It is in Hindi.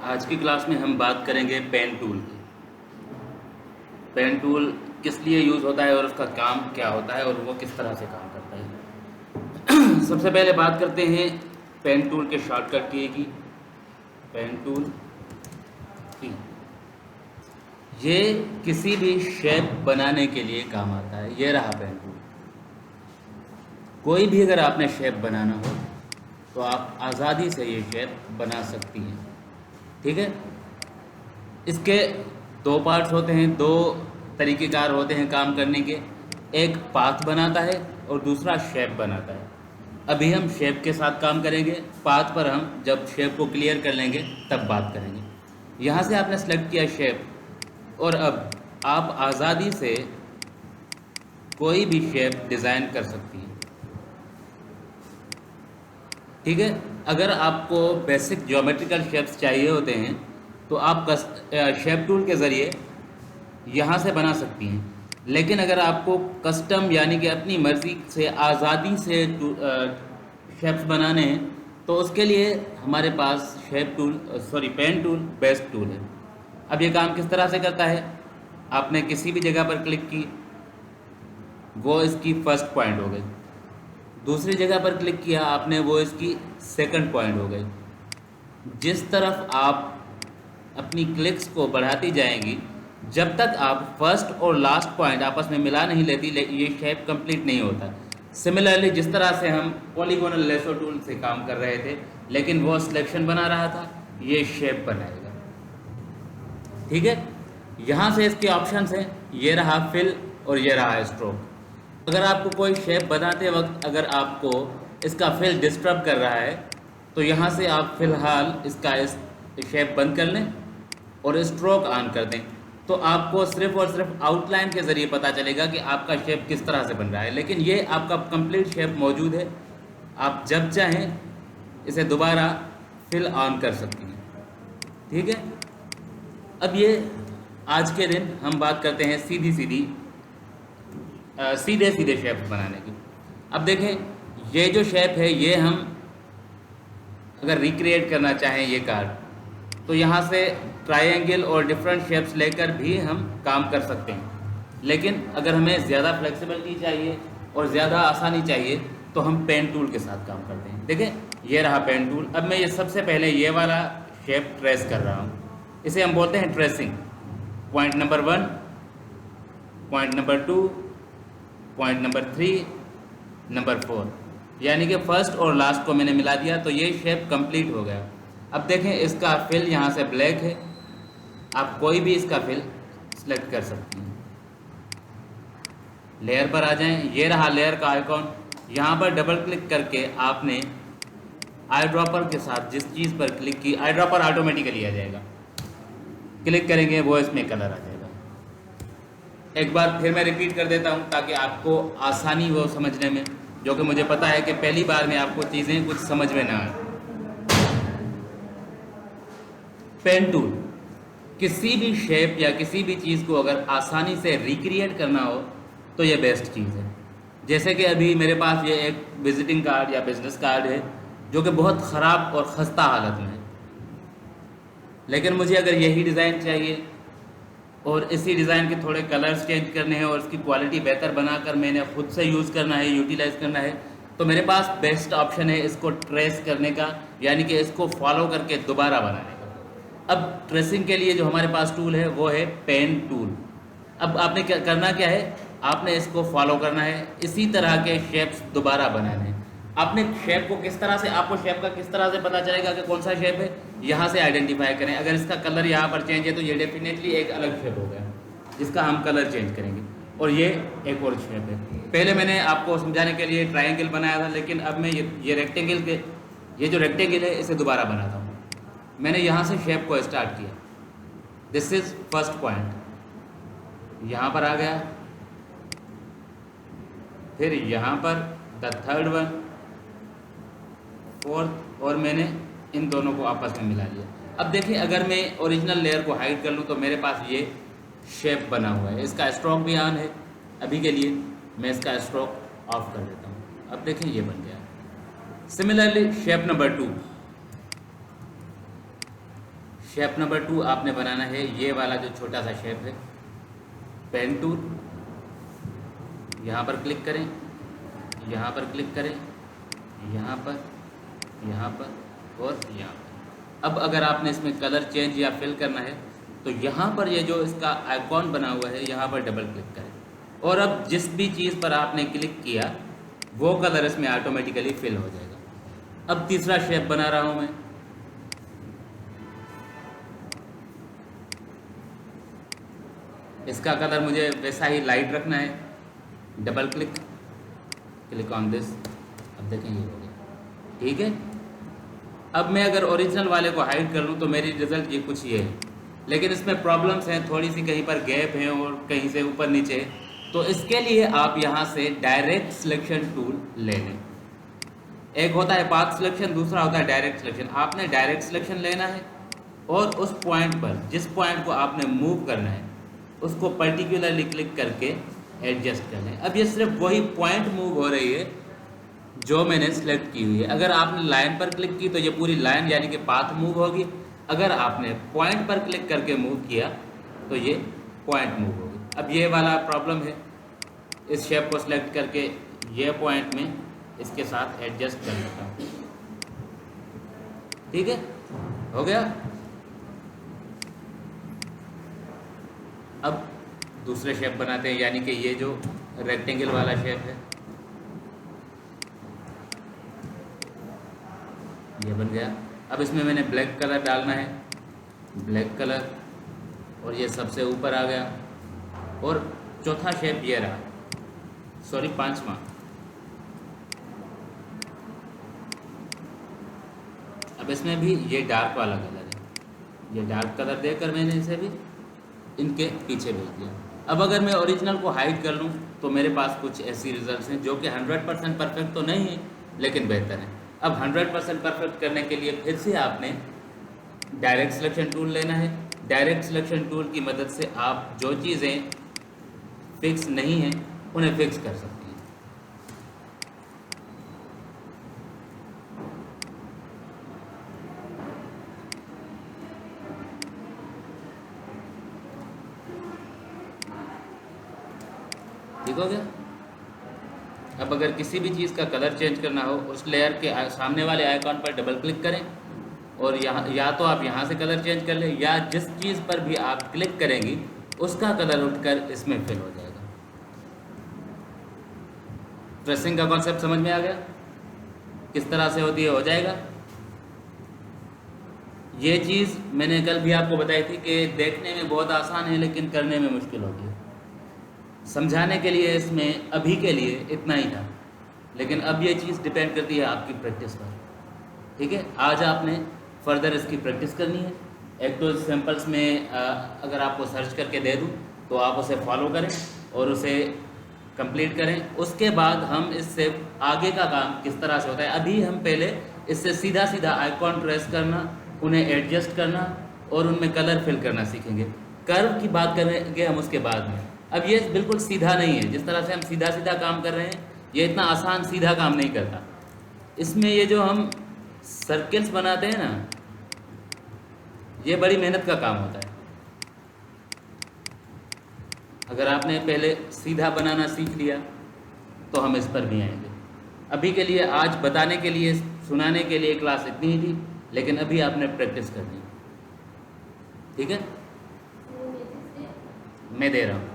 आज की क्लास में हम बात करेंगे पेन टूल की। पेन टूल किस लिए यूज़ होता है और उसका काम क्या होता है और वो किस तरह से काम करता है। सबसे पहले बात करते हैं पेन टूल के शॉर्टकट की। पेन टूल की ये किसी भी शेप बनाने के लिए काम आता है। ये रहा पेन टूल। कोई भी अगर आपने शेप बनाना हो तो आप आज़ादी से ये शेप बना सकती हैं। ठीक है। इसके दो पार्ट्स होते हैं, दो तरीक़ेकार होते हैं काम करने के। एक पाथ बनाता है और दूसरा शेप बनाता है। अभी हम शेप के साथ काम करेंगे, पाथ पर हम जब शेप को क्लियर कर लेंगे तब बात करेंगे। यहाँ से आपने सेलेक्ट किया शेप और अब आप आज़ादी से कोई भी शेप डिज़ाइन कर सकती हैं। ठीक है। अगर आपको बेसिक ज्योमेट्रिकल शेप्स चाहिए होते हैं तो आप शेप टूल के ज़रिए यहाँ से बना सकती हैं। लेकिन अगर आपको कस्टम यानी कि अपनी मर्ज़ी से आज़ादी से शेप्स बनाने हैं तो उसके लिए हमारे पास पेन टूल बेस्ट टूल है। अब ये काम किस तरह से करता है, आपने किसी भी जगह पर क्लिक की, वो इसकी फर्स्ट पॉइंट हो गई। दूसरी जगह पर क्लिक किया आपने, वो इसकी सेकंड पॉइंट हो गई। जिस तरफ आप अपनी क्लिक्स को बढ़ाती जाएंगी, जब तक आप फर्स्ट और लास्ट पॉइंट आपस में मिला नहीं लेती, ये शेप कंप्लीट नहीं होता। सिमिलरली जिस तरह से हम पॉलीगोनल लेसो टूल से काम कर रहे थे, लेकिन वो सिलेक्शन बना रहा था, ये शेप बनाएगा। ठीक है। यहाँ से इसके ऑप्शंस हैं, ये रहा फिल और ये रहा स्ट्रोक। अगर आपको कोई शेप बनाते वक्त अगर आपको इसका फिल डिस्टर्ब कर रहा है तो यहाँ से आप फ़िलहाल इसका शेप बंद कर लें और स्ट्रोक ऑन कर दें, तो आपको सिर्फ़ और सिर्फ आउटलाइन के ज़रिए पता चलेगा कि आपका शेप किस तरह से बन रहा है। लेकिन ये आपका कंप्लीट शेप मौजूद है, आप जब चाहें इसे दोबारा फिल ऑन कर सकती हैं। ठीक है। अब ये आज के दिन हम बात करते हैं सीधे सीधे शेप्स बनाने की। अब देखें, ये जो शेप है ये हम अगर रिक्रिएट करना चाहें ये कार्ड, तो यहाँ से ट्रायंगल और डिफरेंट शेप्स लेकर भी हम काम कर सकते हैं। लेकिन अगर हमें ज़्यादा फ्लेक्सिबिलिटी चाहिए और ज़्यादा आसानी चाहिए तो हम पेन टूल के साथ काम करते हैं। देखें, ये रहा पेन टूल। अब मैं ये सबसे पहले ये वाला शेप ट्रेस कर रहा हूँ। इसे हम बोलते हैं tracing. Point number 1, point number 2, point number 3, number 4, यानी कि फर्स्ट और लास्ट को मैंने मिला दिया तो ये शेप कंप्लीट हो गया। अब देखें, इसका फिल यहाँ से ब्लैक है, आप कोई भी इसका फिल सेलेक्ट कर सकती हैं। लेयर पर आ जाएं, ये रहा लेयर का आइकॉन। यहाँ पर डबल क्लिक करके आपने आई ड्रॉपर के साथ जिस चीज़ पर क्लिक की, आई ड्रॉपर ऑटोमेटिकली आ जाएगा। क्लिक करेंगे वो इसमें कलर आ जाएगा। एक बार फिर मैं रिपीट कर देता हूँ ताकि आपको आसानी हो समझने में, जो कि मुझे पता है कि पहली बार में आपको चीज़ें कुछ समझ में ना आए। पेन टूल किसी भी शेप या किसी भी चीज़ को अगर आसानी से रिक्रिएट करना हो तो ये बेस्ट चीज़ है। जैसे कि अभी मेरे पास ये एक विजिटिंग कार्ड या बिजनेस कार्ड है जो कि बहुत ख़राब और ख़स्ता हालत में है, लेकिन मुझे अगर यही डिज़ाइन चाहिए और इसी डिज़ाइन के थोड़े कलर्स चेंज करने हैं और इसकी क्वालिटी बेहतर बनाकर मैंने ख़ुद से यूज़ करना है, यूटिलाइज़ करना है, तो मेरे पास बेस्ट ऑप्शन है इसको ट्रेस करने का, यानी कि इसको फॉलो करके दोबारा बनाने का। अब ट्रेसिंग के लिए जो हमारे पास टूल है वो है पेन टूल। अब आपने क्या करना क्या है, आपने इसको फॉलो करना है, इसी तरह के शेप्स दोबारा बनाने हैं। आपने शेप को किस तरह से, आपको शेप का किस तरह से पता चलेगा कि कौन सा शेप है, यहाँ से आइडेंटिफाई करें। अगर इसका कलर यहाँ पर चेंज है तो ये डेफिनेटली एक अलग शेप हो गया जिसका हम कलर चेंज करेंगे, और ये एक और शेप है। पहले मैंने आपको समझाने के लिए ट्रायंगल बनाया था, लेकिन अब मैं ये जो रेक्टेंगल है इसे दोबारा बनाता हूँ। मैंने यहाँ से शेप को स्टार्ट किया, दिस इज़ फर्स्ट पॉइंट, यहाँ पर आ गया, फिर यहाँ पर द थर्ड वन, फोर्थ, और मैंने इन दोनों को आपस में मिला लिया। अब देखिए, अगर मैं ओरिजिनल लेयर को हाइड कर लूँ तो मेरे पास ये शेप बना हुआ है। इसका स्ट्रोक भी ऑन है, अभी के लिए मैं इसका स्ट्रोक ऑफ कर देता हूँ। अब देखें ये बन गया। Similarly shape number 2, shape number 2 आपने बनाना है ये वाला जो छोटा सा शेप है। पेन टूल, यहाँ पर क्लिक करें, यहाँ पर क्लिक करें, यहाँ पर और यहाँ पर। अब अगर आपने इसमें कलर चेंज या फिल करना है तो यहाँ पर ये जो इसका आइकॉन बना हुआ है यहाँ पर डबल क्लिक करें, और अब जिस भी चीज़ पर आपने क्लिक किया वो कलर इसमें ऑटोमेटिकली फिल हो जाएगा। अब तीसरा शेप बना रहा हूँ मैं। इसका कलर मुझे वैसा ही लाइट रखना है। Double click on this. अब देखें ये हो गया, ठीक है। अब मैं अगर ओरिजिनल वाले को हाइड कर लूँ तो मेरी रिजल्ट ये कुछ ये है, लेकिन इसमें प्रॉब्लम्स हैं, थोड़ी सी कहीं पर गैप है और कहीं से ऊपर नीचे है। तो इसके लिए आप यहाँ से डायरेक्ट सिलेक्शन टूल ले लें। एक होता है पाथ सिलेक्शन, दूसरा होता है डायरेक्ट सिलेक्शन। आपने डायरेक्ट सिलेक्शन लेना है और उस पॉइंट पर, जिस पॉइंट को आपने मूव करना है उसको पर्टिकुलरली क्लिक करके एडजस्ट कर लें। अब ये सिर्फ वही पॉइंट मूव हो रही है जो मैंने सेलेक्ट की हुई है। अगर आपने लाइन पर क्लिक की तो ये पूरी लाइन यानी कि पाथ मूव होगी। अगर आपने पॉइंट पर क्लिक करके मूव किया तो ये पॉइंट मूव होगी। अब ये वाला प्रॉब्लम है, इस शेप को सिलेक्ट करके ये पॉइंट में इसके साथ एडजस्ट कर लेता हूँ, ठीक है, हो गया। अब दूसरे शेप बनाते हैं, यानी कि ये जो रेक्टेंगल वाला शेप है ये बन गया। अब इसमें मैंने ब्लैक कलर डालना है, ब्लैक कलर, और ये सबसे ऊपर आ गया। और चौथा शेप ये रहा, सॉरी पांचवा। अब इसमें भी ये डार्क वाला कलर है, ये डार्क कलर देकर मैंने इसे भी इनके पीछे भेज दिया। अब अगर मैं ओरिजिनल को हाइड कर लूँ तो मेरे पास कुछ ऐसी रिजल्ट्स हैं जो कि 100% परफेक्ट तो नहीं है लेकिन बेहतर है। अब 100% परफेक्ट करने के लिए फिर से आपने डायरेक्ट सिलेक्शन टूल लेना है। डायरेक्ट सिलेक्शन टूल की मदद से आप जो चीज़ें फिक्स नहीं हैं उन्हें फिक्स कर सकती हैं। ठीक हो गया। अब अगर किसी भी चीज़ का कलर चेंज करना हो, उस लेयर के सामने वाले आइकॉन पर डबल क्लिक करें और यहाँ या तो आप यहाँ से कलर चेंज कर लें या जिस चीज़ पर भी आप क्लिक करेंगी उसका कलर उठकर इसमें फिल हो जाएगा। प्रेसिंग का कॉन्सेप्ट समझ में आ गया, किस तरह से होती है, हो जाएगा। ये चीज़ मैंने कल भी आपको बताई थी कि देखने में बहुत आसान है लेकिन करने में मुश्किल होती है। समझाने के लिए इसमें अभी के लिए इतना ही था, लेकिन अब ये चीज़ डिपेंड करती है आपकी प्रैक्टिस पर, ठीक है। आज आपने फर्दर इसकी प्रैक्टिस करनी है। एक तो सैम्पल्स में अगर आपको सर्च करके दे दूँ तो आप उसे फॉलो करें और उसे कंप्लीट करें। उसके बाद हम इससे आगे का काम किस तरह से होता है, अभी हम पहले इससे सीधा सीधा आइकॉन ट्रेस करना, उन्हें एडजस्ट करना और उनमें कलर फिल करना सीखेंगे। कर्व की बात करेंगे हम उसके बाद में। अब ये बिल्कुल सीधा नहीं है, जिस तरह से हम सीधा सीधा काम कर रहे हैं ये इतना आसान सीधा काम नहीं करता। इसमें ये जो हम सर्कल्स बनाते हैं ना, ये बड़ी मेहनत का काम होता है। अगर आपने पहले सीधा बनाना सीख लिया तो हम इस पर भी आएंगे। अभी के लिए आज बताने के लिए, सुनाने के लिए क्लास इतनी ही थी, लेकिन अभी आपने प्रैक्टिस करनी, ठीक है। मैं दे रहा हूँ।